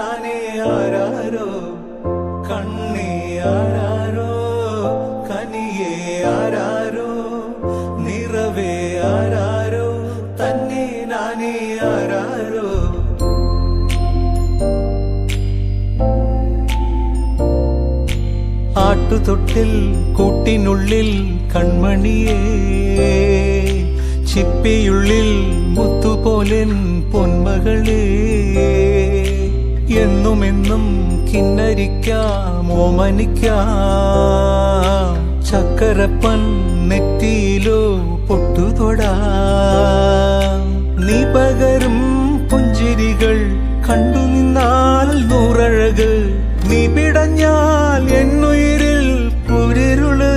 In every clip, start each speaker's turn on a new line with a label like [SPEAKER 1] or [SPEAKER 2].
[SPEAKER 1] നാനേ ആരാരോ കണ്ണേ ആരാരോ കനിയേ ആരാരോ നിറവേ ആരാരോ തന്നെ നാനേ ആരാരോ. ആട്ടുതൊട്ടിൽ കൂട്ടിനുള്ളിൽ കൺമണിയേ ചിപ്പിയുള്ളിൽ മുത്തുപോലെൻ പൊന്മകളേ എന്നുമെന്നും കിന്നരിക്കാം ഓമനിക്കാം ചക്കരപ്പൻ നെറ്റിയിലോ പൊട്ടുതൊടാം. നീ പകരും പുഞ്ചിരികൾ കണ്ടു നിന്നാൽ നൂറഴക് നീ പിടഞ്ഞാൽ എന്നുയിരിൽ കുരിരുള്.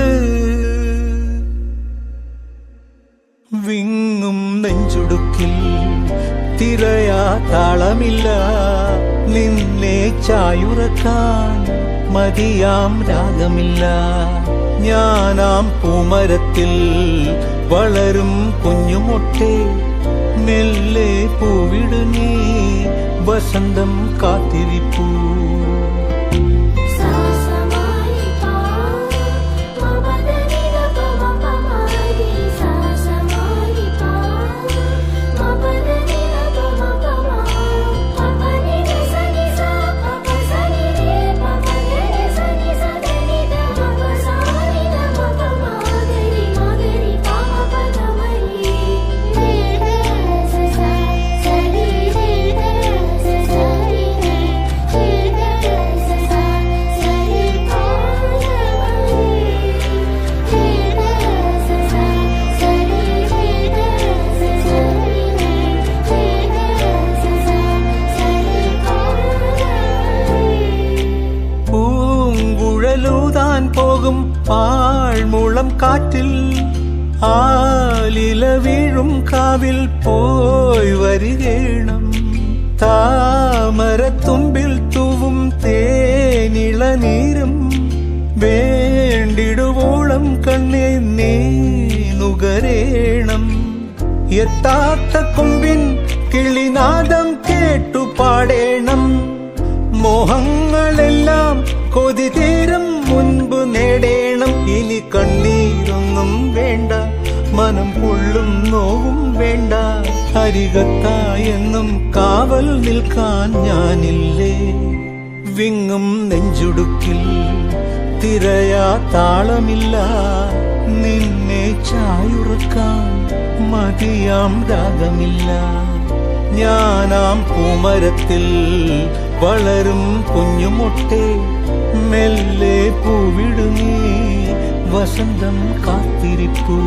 [SPEAKER 1] വിങ്ങും നെഞ്ചുടുക്കിൽ തിരയാ താളമില്ല നിന്നെ ചായുറക്കാൻ മതിയാം രാഗമില്ല. ഞാനാം പൂമരത്തിൽ വളരും കുഞ്ഞുമൊട്ടെ മെല്ലെ പൂവിടു നീ വസന്തം കാത്തിരിപ്പൂ. പോകും പാഴ്മുളം കാറ്റിൽ ആലില വീഴും കാവിൽ പോയി വരികേണം. താമരത്തുമ്പിൽ തൂവും തേനിളനീരും വേണ്ടിടുവോളം കണ്ണേ നീ നുകരേണം. എത്താത്ത കൊമ്പിൻ കിളിനാദം കേട്ടു പാടേണം. മോഹങ്ങളെല്ലാം കൊതി തീരും മുൻപ് നേടേണം. ഇനി കണ്ണീരൊന്നും വേണ്ട മനം പൊള്ളും നോവും വേണ്ട. അരികത്തായെന്നും കാവൽ നിൽക്കാൻ ഞാനില്ലേ. വിങ്ങും നെഞ്ചുടുക്കിൽ തിരയാ താളമില്ല നിന്നെ ചായുറക്കാൻ മതിയാം രാഗമില്ല. ഞാനാം പൂമരത്തിൽ വളരും കുഞ്ഞുമൊട്ടെ മെല്ലെ പൂവിടു നീ വസന്തം കാത്തിരിപ്പൂ.